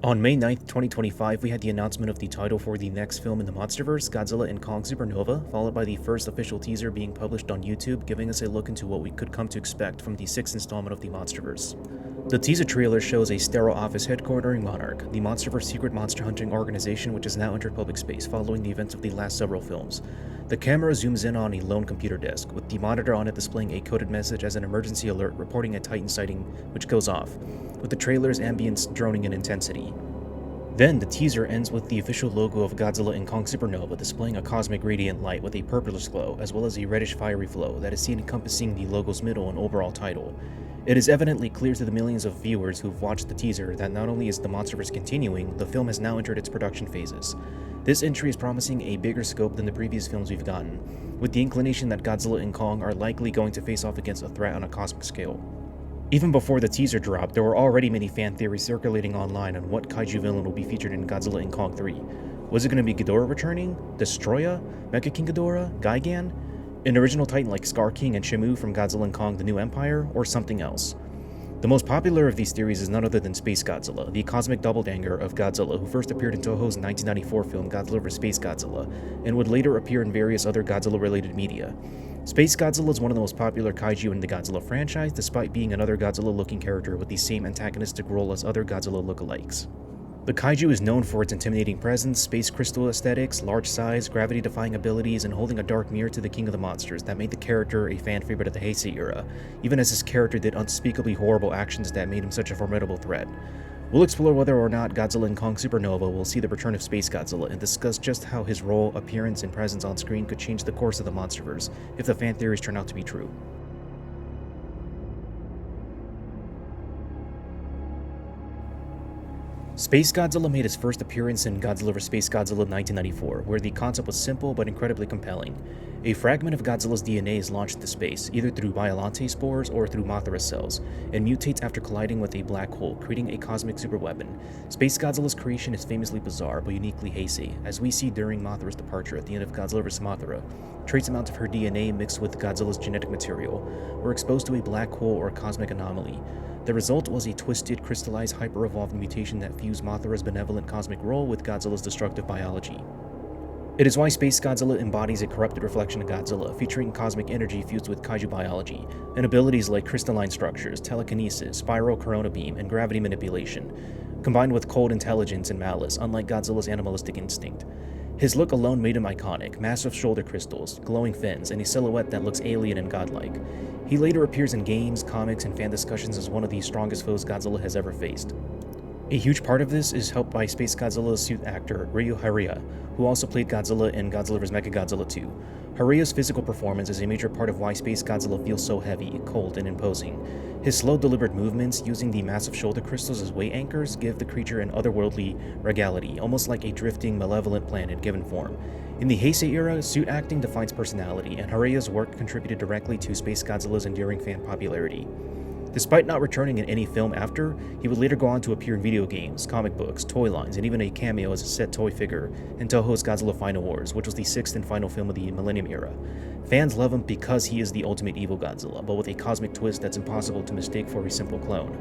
On May 9th, 2025, we had the announcement of the title for the next film in the Monsterverse, Godzilla and Kong Supernova, followed by the first official teaser being published on YouTube, giving us a look into what we could come to expect from the sixth installment of the Monsterverse. The teaser trailer shows a sterile office headquartering Monarch, the Monsterverse secret monster hunting organization which has now entered public space following the events of the last several films. The camera zooms in on a lone computer desk, with the monitor on it displaying a coded message as an emergency alert reporting a Titan sighting, which goes off, with the trailer's ambience droning in intensity. Then, the teaser ends with the official logo of Godzilla and Kong Supernova displaying a cosmic radiant light with a purplish glow, as well as a reddish fiery flow that is seen encompassing the logo's middle and overall title. It is evidently clear to the millions of viewers who've watched the teaser that not only is the Monsterverse continuing, the film has now entered its production phases. This entry is promising a bigger scope than the previous films we've gotten, with the inclination that Godzilla and Kong are likely going to face off against a threat on a cosmic scale. Even before the teaser dropped, there were already many fan theories circulating online on what kaiju villain will be featured in Godzilla and Kong 3. Was it going to be Ghidorah returning? Destroya? Mecha King Ghidorah? Gigan? An original Titan like Scar King and Shimu from Godzilla and Kong: The New Empire? Or something else? The most popular of these theories is none other than Spacegodzilla, the cosmic doppelganger of Godzilla who first appeared in Toho's 1994 film Godzilla vs. Spacegodzilla, and would later appear in various other Godzilla-related media. Spacegodzilla is one of the most popular kaiju in the Godzilla franchise, despite being another Godzilla-looking character with the same antagonistic role as other Godzilla lookalikes. The kaiju is known for its intimidating presence, space crystal aesthetics, large size, gravity-defying abilities, and holding a dark mirror to the king of the monsters that made the character a fan favorite of the Heisei era, even as his character did unspeakably horrible actions that made him such a formidable threat. We'll explore whether or not Godzilla and Kong Supernova will see the return of Spacegodzilla and discuss just how his role, appearance, and presence on screen could change the course of the Monsterverse if the fan theories turn out to be true. Spacegodzilla made his first appearance in Godzilla vs. Spacegodzilla 1994, where the concept was simple but incredibly compelling. A fragment of Godzilla's DNA is launched into space, either through Biollante spores or through Mothra cells, and mutates after colliding with a black hole, creating a cosmic superweapon. Spacegodzilla's creation is famously bizarre but uniquely Heisei, as we see during Mothra's departure at the end of Godzilla vs. Mothra. Trace amounts of her DNA mixed with Godzilla's genetic material were exposed to a black hole or cosmic anomaly. The result was a twisted, crystallized, hyper-evolved mutation that fused Mothra's benevolent cosmic role with Godzilla's destructive biology. It is why Spacegodzilla embodies a corrupted reflection of Godzilla, featuring cosmic energy fused with kaiju biology, and abilities like crystalline structures, telekinesis, spiral corona beam, and gravity manipulation, combined with cold intelligence and malice, unlike Godzilla's animalistic instinct. His look alone made him iconic: massive shoulder crystals, glowing fins, and a silhouette that looks alien and godlike. He later appears in games, comics, and fan discussions as one of the strongest foes Godzilla has ever faced. A huge part of this is helped by Spacegodzilla's suit actor Ryu Haruya, who also played Godzilla in Godzilla vs. Mechagodzilla 2. Haruya's physical performance is a major part of why Spacegodzilla feels so heavy, cold, and imposing. His slow, deliberate movements, using the massive shoulder crystals as weight anchors, give the creature an otherworldly regality, almost like a drifting, malevolent planet given form. In the Heisei era, suit acting defines personality, and Haruya's work contributed directly to Spacegodzilla's enduring fan popularity. Despite not returning in any film after, he would later go on to appear in video games, comic books, toy lines, and even a cameo as a set toy figure in Toho's Godzilla Final Wars, which was the sixth and final film of the Millennium era. Fans love him because he is the ultimate evil Godzilla, but with a cosmic twist that's impossible to mistake for a simple clone.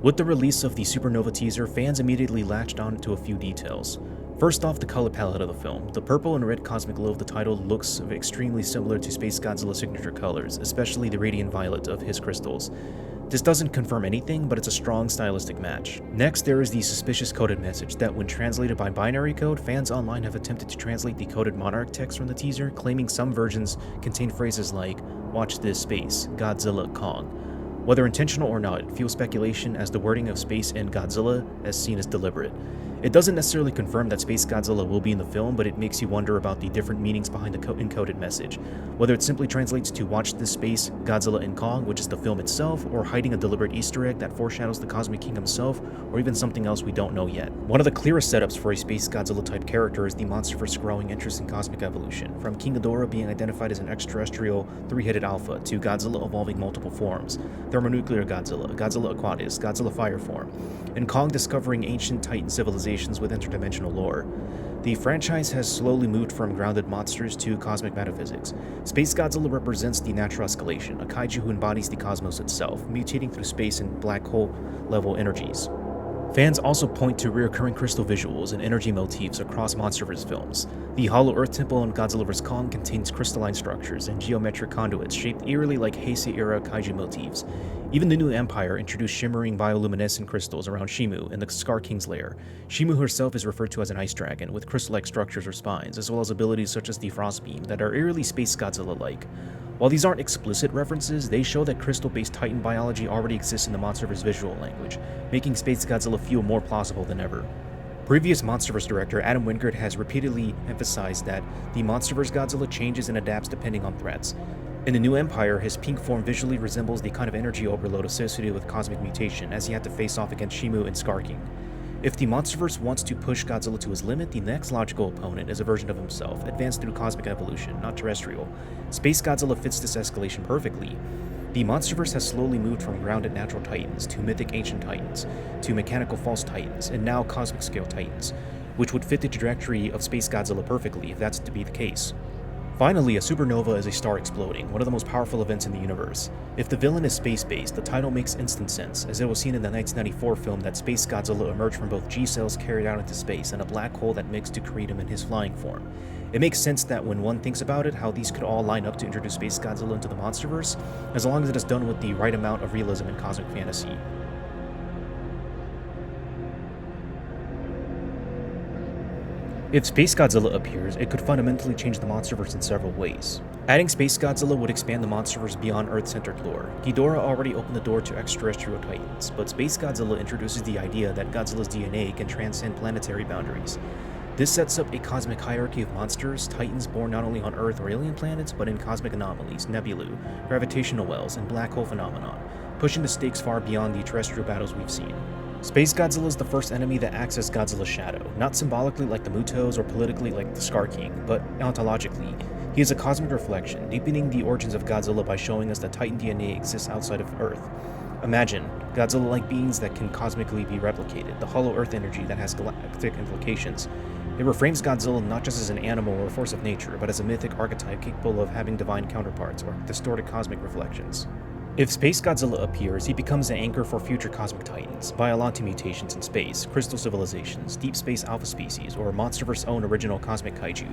With the release of the Supernova teaser, fans immediately latched on to a few details. First off, the color palette of the film. The purple and red cosmic glow of the title looks extremely similar to Spacegodzilla's signature colors, especially the radiant violet of his crystals. This doesn't confirm anything, but it's a strong stylistic match. Next, there is the suspicious coded message that, when translated by binary code, fans online have attempted to translate the coded Monarch text from the teaser, claiming some versions contain phrases like, "Watch this space, Godzilla Kong." Whether intentional or not, it fuels speculation, as the wording of space and Godzilla is seen as deliberate. It doesn't necessarily confirm that Spacegodzilla will be in the film, but it makes you wonder about the different meanings behind the encoded message. Whether it simply translates to "Watch this space, Godzilla and Kong," which is the film itself, or hiding a deliberate Easter egg that foreshadows the Cosmic King himself, or even something else we don't know yet. One of the clearest setups for a Spacegodzilla-type character is the Monsterverse growing interest in cosmic evolution, from King Ghidorah being identified as an extraterrestrial three-headed alpha, to Godzilla evolving multiple forms: thermonuclear Godzilla, Godzilla Aquatis, Godzilla Fire form, and Kong discovering ancient Titan civilization civilizations with interdimensional lore. The franchise has slowly moved from grounded monsters to cosmic metaphysics. Spacegodzilla represents the natural escalation, a kaiju who embodies the cosmos itself, mutating through space and black hole-level energies. Fans also point to recurring crystal visuals and energy motifs across Monsterverse films. The Hollow Earth Temple in Godzilla X Kong contains crystalline structures and geometric conduits shaped eerily like Heisei-era kaiju motifs. Even the new Empire introduced shimmering bioluminescent crystals around Shimu in the Scar King's lair. Shimu herself is referred to as an ice dragon with crystal-like structures or spines, as well as abilities such as the Frost Beam that are eerily Space Godzilla-like. While these aren't explicit references, they show that crystal-based Titan biology already exists in the Monsterverse visual language, making Spacegodzilla feel more plausible than ever. Previous Monsterverse director Adam Wingard has repeatedly emphasized that the Monsterverse Godzilla changes and adapts depending on threats. In the new Empire, his pink form visually resembles the kind of energy overload associated with cosmic mutation, as he had to face off against Shimu and Scar King. If the Monsterverse wants to push Godzilla to his limit, the next logical opponent is a version of himself, advanced through cosmic evolution, not terrestrial. Space Godzilla fits this escalation perfectly. The Monsterverse has slowly moved from grounded natural titans to mythic ancient titans, to mechanical false titans, and now cosmic scale titans, which would fit the trajectory of Space Godzilla perfectly if that's to be the case. Finally, a supernova is a star exploding, one of the most powerful events in the universe. If the villain is space-based, the title makes instant sense, as it was seen in the 1994 film that Space Godzilla emerged from both G-cells carried out into space and a black hole that mixed to create him in his flying form. It makes sense that when one thinks about it, how these could all line up to introduce Space Godzilla into the Monsterverse, as long as it is done with the right amount of realism and cosmic fantasy. If Space Godzilla appears, it could fundamentally change the Monsterverse in several ways. Adding Space Godzilla would expand the Monsterverse beyond Earth-centered lore. Ghidorah already opened the door to extraterrestrial titans, but Space Godzilla introduces the idea that Godzilla's DNA can transcend planetary boundaries. This sets up a cosmic hierarchy of monsters, titans born not only on Earth or alien planets, but in cosmic anomalies, nebulae, gravitational wells, and black hole phenomenon, pushing the stakes far beyond the terrestrial battles we've seen. Space Godzilla is the first enemy that acts as Godzilla's shadow, not symbolically like the Mutos or politically like the Scar King, but ontologically. He is a cosmic reflection, deepening the origins of Godzilla by showing us that Titan DNA exists outside of Earth. Imagine Godzilla-like beings that can cosmically be replicated, the hollow Earth energy that has galactic implications. It reframes Godzilla not just as an animal or a force of nature, but as a mythic archetype capable of having divine counterparts or distorted cosmic reflections. If Space Godzilla appears, he becomes an anchor for future cosmic titans, Biollante mutations in space, crystal civilizations, deep space alpha species, or Monsterverse's own original cosmic kaiju.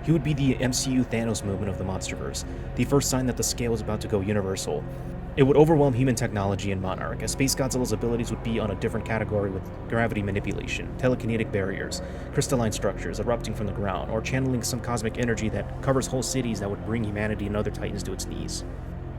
He would be the MCU Thanos movement of the Monsterverse, the first sign that the scale is about to go universal. It would overwhelm human technology and Monarch, as Space Godzilla's abilities would be on a different category with gravity manipulation, telekinetic barriers, crystalline structures erupting from the ground, or channeling some cosmic energy that covers whole cities that would bring humanity and other titans to its knees.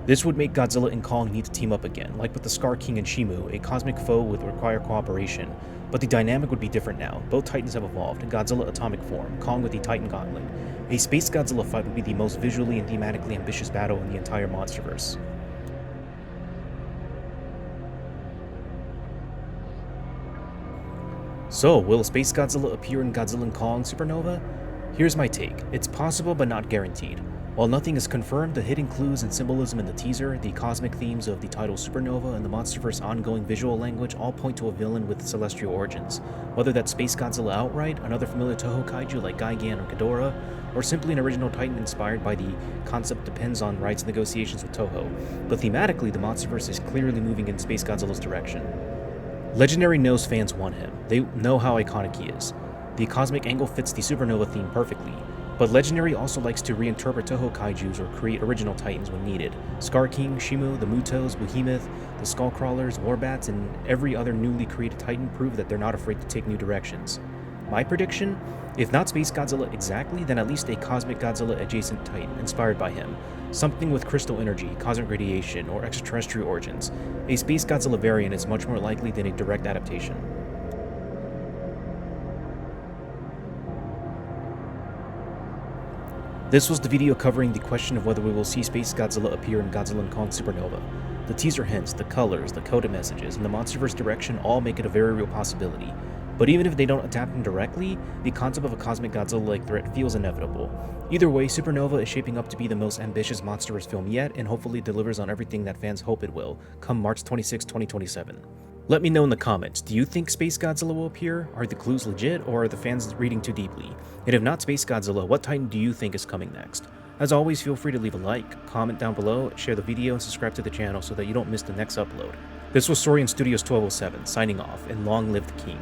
This would make Godzilla and Kong need to team up again, like with the Scar King and Shimu, a cosmic foe would require cooperation. But the dynamic would be different now. Both titans have evolved, Godzilla atomic form, Kong with the Titan Gauntlet. A Space Godzilla fight would be the most visually and thematically ambitious battle in the entire Monsterverse. So, will Space Godzilla appear in Godzilla and Kong Supernova? Here's my take. It's possible but not guaranteed. While nothing is confirmed, the hidden clues and symbolism in the teaser, the cosmic themes of the title Supernova, and the Monsterverse ongoing visual language all point to a villain with celestial origins. Whether that's Space Godzilla outright, another familiar Toho kaiju like Gigan or Ghidorah, or simply an original titan inspired by the concept depends on rights negotiations with Toho. But thematically, the Monsterverse is clearly moving in Space Godzilla's direction. Legendary knows fans want him. They know how iconic he is. The cosmic angle fits the Supernova theme perfectly. But Legendary also likes to reinterpret Toho kaijus or create original titans when needed. Scar King, Shimu, the Mutos, Behemoth, the Skullcrawlers, Warbats, and every other newly created titan prove that they're not afraid to take new directions. My prediction? If not Space Godzilla exactly, then at least a cosmic Godzilla adjacent titan inspired by him. Something with crystal energy, cosmic radiation, or extraterrestrial origins. A Space Godzilla variant is much more likely than a direct adaptation. This was the video covering the question of whether we will see Space Godzilla appear in Godzilla and Kong Supernova. The teaser hints, the colors, the coded messages, and the Monsterverse direction all make it a very real possibility. But even if they don't adapt him directly, the concept of a cosmic Godzilla-like threat feels inevitable. Either way, Supernova is shaping up to be the most ambitious Monsterverse film yet, and hopefully delivers on everything that fans hope it will, come March 26, 2027. Let me know in the comments, do you think Space Godzilla will appear? Are the clues legit, or are the fans reading too deeply? And if not Space Godzilla, what Titan do you think is coming next? As always, feel free to leave a like, comment down below, share the video, and subscribe to the channel so that you don't miss the next upload. This was Saurian Studios 1207, signing off, and long live the king.